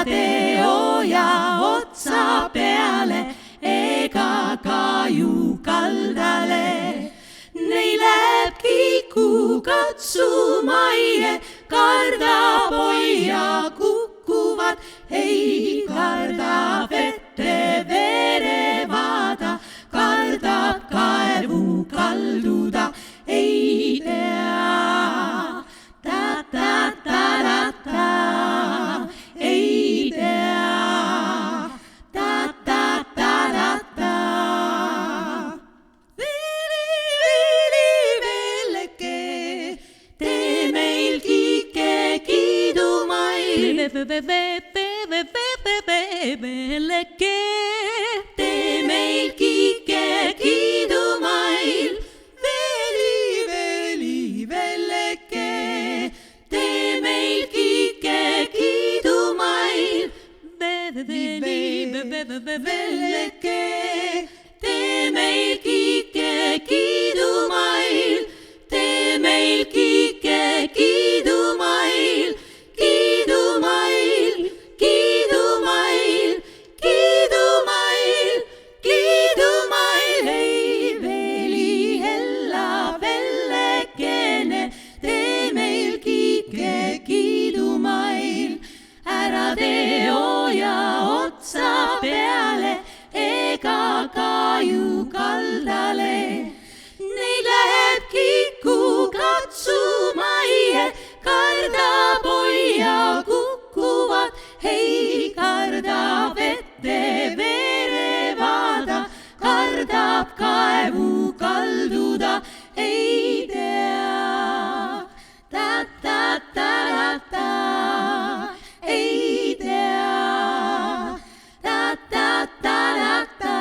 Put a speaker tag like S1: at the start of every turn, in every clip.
S1: teo ja otsa peale ega kaju kaldale. Neil läheb kiku katsuma karda poia kukuvad, ei karda vette verevada, kardab kaevu kalduda, ei tea. Ta-ta-ta-ta-ta, ei tea. Ta-ta-ta-ta-ta. Veli-veli-velleke, tee meil kiike kiidumail. Velleke, tee meil kiike kiidumail. Veli-veli-velleke, tee meil kiike kiidumail. Velleke, tee meil kiike kiidumail. Tee meil kiike kiidumail. Kiidumail, kiidumail, kiidumail, kiidumail. Hei veli hella vellekene, tee meil kiike kiidumail. Ära teo ja otsa peale ega kaju kaldale. Neil läheb kiku katsuma karda poia kukuvad, ei karda vette verevada, kardab kaevu kalduda, ei tea. Ta-ta-ta-ta-ta, ei tea. Ta-ta-ta-ta-ta,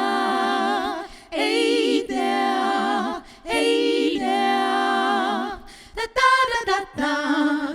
S1: ei tea, ei tea. Ta-ta-ta-ta-ta.